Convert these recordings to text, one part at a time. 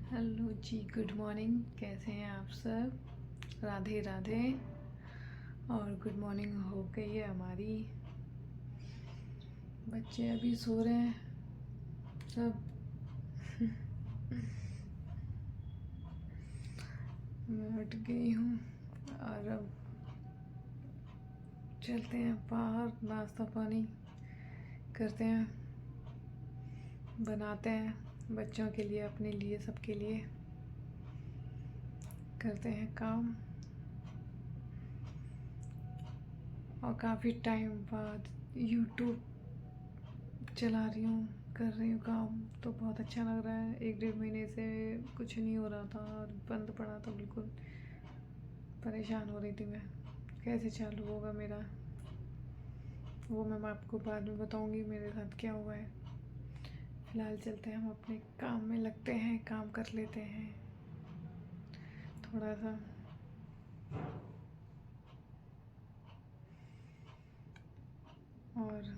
Hello जी, good morning. कैसे हैं आप सब? राधे राधे। और गुड मॉर्निंग हो गई है हमारी। बच्चे अभी सो रहे हैं सब। मैं उठ गई हूँ और अब चलते हैं बाहर, नाश्ता पानी करते हैं, बनाते हैं बच्चों के लिए, अपने लिए, सबके लिए करते हैं काम। और काफ़ी टाइम बाद यूट्यूब चला रही हूँ, कर रही हूँ काम, तो बहुत अच्छा लग रहा है। 1-1.5 महीने से कुछ नहीं हो रहा था और बंद पड़ा था बिल्कुल। परेशान हो रही थी मैं, कैसे चालू होगा मेरा, वो मैं आपको बाद में बताऊँगी मेरे साथ क्या हुआ है। फ़िलहाल चलते हैं, हम अपने काम में लगते हैं, काम कर लेते हैं थोड़ा सा। और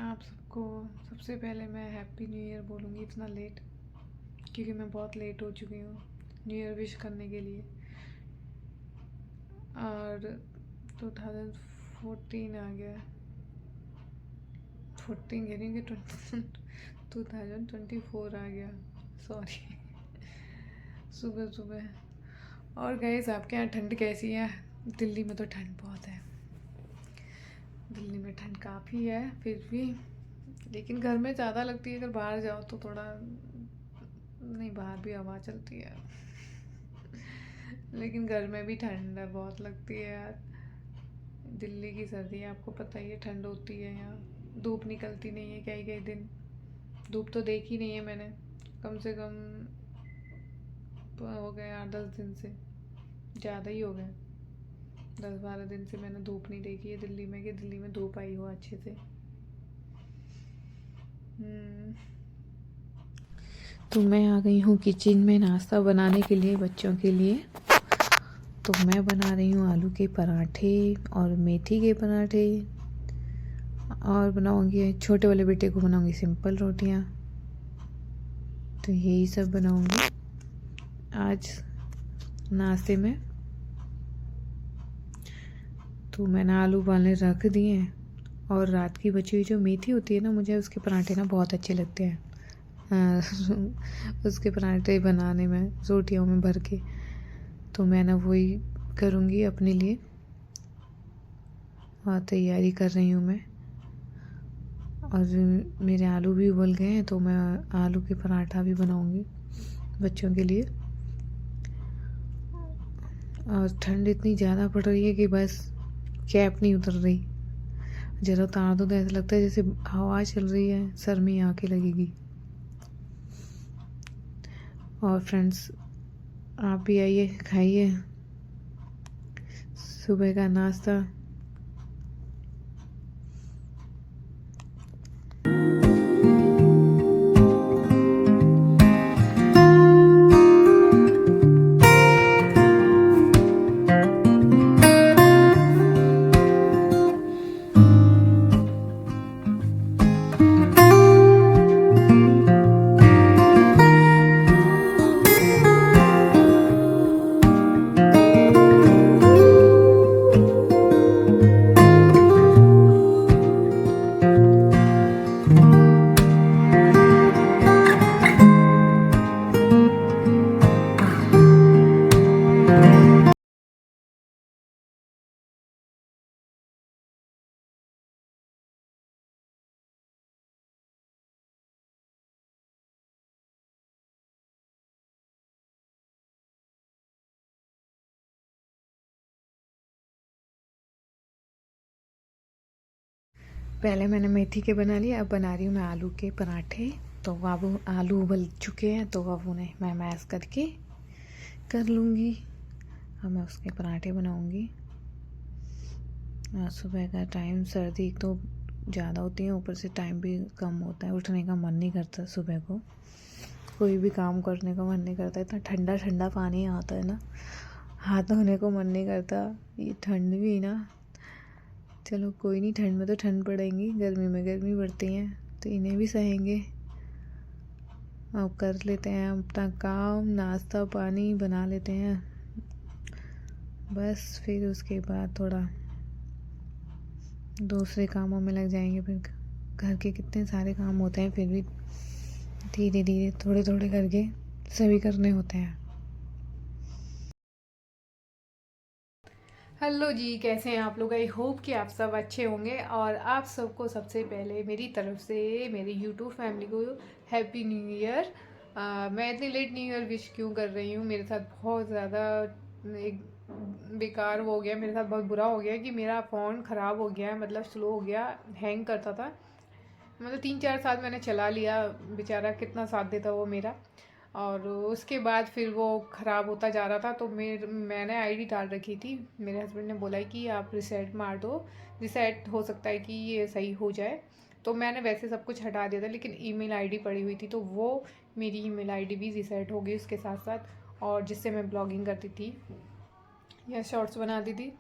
आप सबको सबसे पहले मैं हैप्पी न्यू ईयर बोलूँगी, इतना लेट, क्योंकि मैं बहुत लेट हो चुकी हूँ न्यू ईयर विश करने के लिए। और 2014 आ गया, 14 कह रही हूँ कि 2024 आ गया, सॉरी। सुबह सुबह। और गाइस, आपके यहाँ ठंड कैसी है? दिल्ली में तो ठंड बहुत है, दिल्ली में ठंड काफ़ी है फिर भी, लेकिन घर में ज़्यादा लगती है। अगर बाहर जाओ तो थोड़ा नहीं, बाहर भी हवा चलती है लेकिन घर में भी ठंड है, बहुत लगती है यार। दिल्ली की सर्दी है, आपको पता ही है, ठंड होती है यहाँ, धूप निकलती नहीं है कई कई दिन। धूप तो देखी नहीं है मैंने, कम से कम हो गए 8-10 दिन से, ज़्यादा ही हो गए। 10-12 दिन से मैंने धूप नहीं देखी है दिल्ली में, कि दिल्ली में धूप आई हो अच्छे से। तो मैं आ गई हूँ किचन में नाश्ता बनाने के लिए बच्चों के लिए। तो मैं बना रही हूँ आलू के पराठे और मेथी के पराठे, और बनाऊँगी छोटे वाले बेटे को बनाऊँगी सिंपल रोटियाँ। तो यही सब बनाऊँगी आज नाश्ते में। तो मैंने आलू उबालने रख दिए हैं, और रात की बची हुई जो मेथी होती है ना, मुझे उसके पराठे ना बहुत अच्छे लगते हैं। उसके पराठे बनाने में रोटियों में भर के, तो मैं ना वही करूँगी अपने लिए, और तैयारी कर रही हूँ मैं। और मेरे आलू भी उबल गए हैं, तो मैं आलू के पराठा भी बनाऊँगी बच्चों के लिए। और ठंड इतनी ज़्यादा पड़ रही है कि बस कैप नहीं उतर रही, ज़रा उतार दो तो ऐसा लगता है जैसे हवा चल रही है, सर में आके लगेगी। और फ्रेंड्स, आप भी आइए, खाइए सुबह का नाश्ता। पहले मैंने मेथी के बना लिए, अब बना रही हूँ मैं आलू के पराठे। तो अब आलू उबल चुके हैं, तो अब उन्हें मैं मैश करके कर लूँगी। अब मैं उसके पराठे बनाऊँगी। सुबह का टाइम, सर्दी एक तो ज़्यादा होती है, ऊपर से टाइम भी कम होता है, उठने का मन नहीं करता सुबह को, कोई भी काम करने का मन नहीं करता। इतना ठंडा ठंडा पानी आता है ना, हाथ धोने को मन नहीं करता। ये ठंड भी ना, चलो कोई नहीं, ठंड में तो ठंड पड़ेगी, गर्मी में गर्मी पड़ती है, तो इन्हें भी सहेंगे। अब कर लेते हैं अपना काम, नाश्ता पानी बना लेते हैं बस, फिर उसके बाद थोड़ा दूसरे कामों में लग जाएंगे। फिर घर के कितने सारे काम होते हैं, फिर भी धीरे धीरे थोड़े थोड़े करके सभी करने होते हैं। हेलो जी, कैसे हैं आप लोग? आई होप कि आप सब अच्छे होंगे। और आप सबको सबसे पहले मेरी तरफ से, मेरी यूट्यूब फैमिली को हैप्पी न्यू ईयर। मैं इतनी लेट न्यू ईयर विश क्यों कर रही हूँ? मेरे साथ बहुत ज़्यादा एक बेकार हो गया, मेरे साथ बहुत बुरा हो गया कि मेरा फ़ोन ख़राब हो गया है, मतलब स्लो हो गया, हैंग करता था। मतलब 3-4 साल मैंने चला लिया, बेचारा कितना साथ देता वो मेरा। और उसके बाद फिर वो ख़राब होता जा रहा था, तो मैंने आईडी डाल रखी थी। मेरे हस्बैंड ने बोला कि आप रिसेट मार दो, रिसेट हो सकता है कि ये सही हो जाए। तो मैंने वैसे सब कुछ हटा दिया था, लेकिन ईमेल आईडी पड़ी हुई थी, तो वो मेरी ईमेल आईडी भी रिसेट हो गई उसके साथ साथ। और जिससे मैं ब्लॉगिंग करती थी या शॉर्ट्स बनाती थी,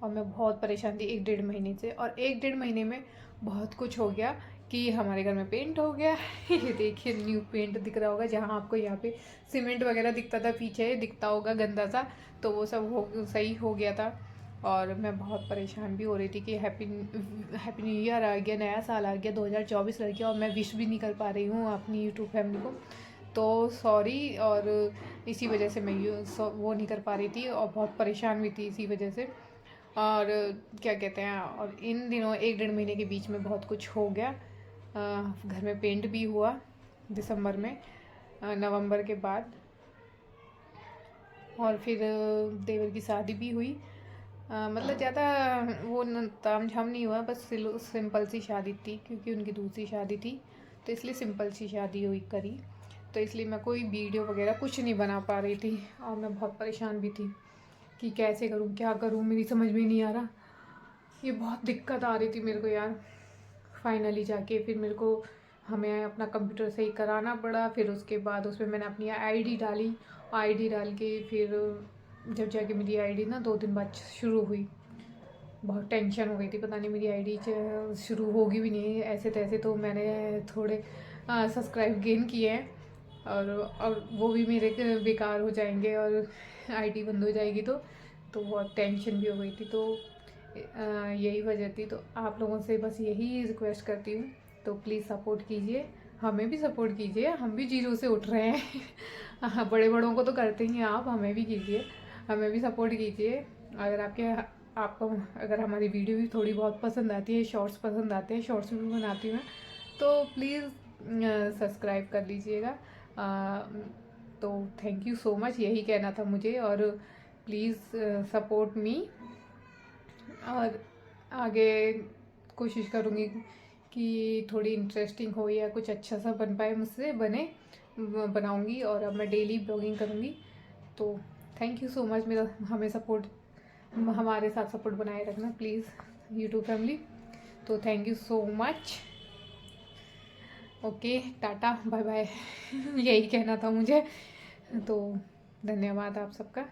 और मैं बहुत परेशान थी 1-1.5 महीने से। और 1-1.5 महीने में बहुत कुछ हो गया कि हमारे घर में पेंट हो गया। ये देखिए न्यू पेंट दिख रहा होगा, जहाँ आपको यहाँ पे सीमेंट वगैरह दिखता था, पीछे दिखता होगा गंदा सा, तो वो सब सही हो गया था। और मैं बहुत परेशान भी हो रही थी कि हैप्पी न्यू ईयर आ गया, नया साल आ गया, 2024 लग गया, और मैं विश भी नहीं कर पा रही हूँ अपनी यूट्यूब फैमिली को। तो सॉरी। और इसी वजह से मैं वो नहीं कर पा रही थी, और बहुत परेशान भी थी इसी वजह से। और क्या कहते हैं, और इन दिनों 1-1.5 महीने के बीच में बहुत कुछ हो गया। घर में पेंट भी हुआ दिसंबर में, नवंबर के बाद। और फिर देवर की शादी भी हुई। मतलब ज़्यादा वो ताम झाम नहीं हुआ, बस सिंपल सी शादी थी, क्योंकि उनकी दूसरी शादी थी, तो इसलिए सिंपल सी शादी हुई करी। तो इसलिए मैं कोई वीडियो वगैरह कुछ नहीं बना पा रही थी, और मैं बहुत परेशान भी थी कि कैसे करूँ, क्या करूँ, मेरी समझ में नहीं आ रहा। ये बहुत दिक्कत आ रही थी मेरे को यार। फाइनली जाके फिर मेरे को हमें अपना कंप्यूटर सही कराना पड़ा। फिर उसके बाद उसमें मैंने अपनी आईडी डाली, आईडी डाल के फिर जब जाके मेरी आईडी ना 2 दिन बाद शुरू हुई। बहुत टेंशन हो गई थी, पता नहीं मेरी आईडी शुरू होगी भी नहीं ऐसे तैसे। तो मैंने थोड़े सब्सक्राइब गेन किए हैं, और वो भी मेरे बेकार हो जाएंगे, और आईडी बंद हो जाएगी। तो बहुत टेंशन भी हो गई थी। तो यही वजह थी। तो आप लोगों से बस यही रिक्वेस्ट करती हूँ, तो प्लीज़ सपोर्ट कीजिए, हमें भी सपोर्ट कीजिए, हम भी जीरो से उठ रहे हैं। हाँ, बड़े बड़ों को तो करते ही हैं आप, हमें भी कीजिए, हमें भी सपोर्ट कीजिए। अगर आपको अगर हमारी वीडियो भी थोड़ी बहुत पसंद आती है, शॉर्ट्स पसंद आते हैं, शॉर्ट्स भी बनाती हूँ मैं, तो प्लीज़ सब्सक्राइब कर लीजिएगा। तो थैंक यू सो मच, यही कहना था मुझे। और प्लीज़ सपोर्ट मी। और आगे कोशिश करूँगी कि थोड़ी इंटरेस्टिंग हो, या कुछ अच्छा सा बन पाए, मुझसे बनाऊँगी। और अब मैं डेली ब्लॉगिंग करूँगी। तो थैंक यू सो मच, मेरा हमारे साथ सपोर्ट बनाए रखना प्लीज़ यूट्यूब फैमिली। तो thank you so much. Okay, tata bye bye. यही कहना था मुझे। तो धन्यवाद आप सबका।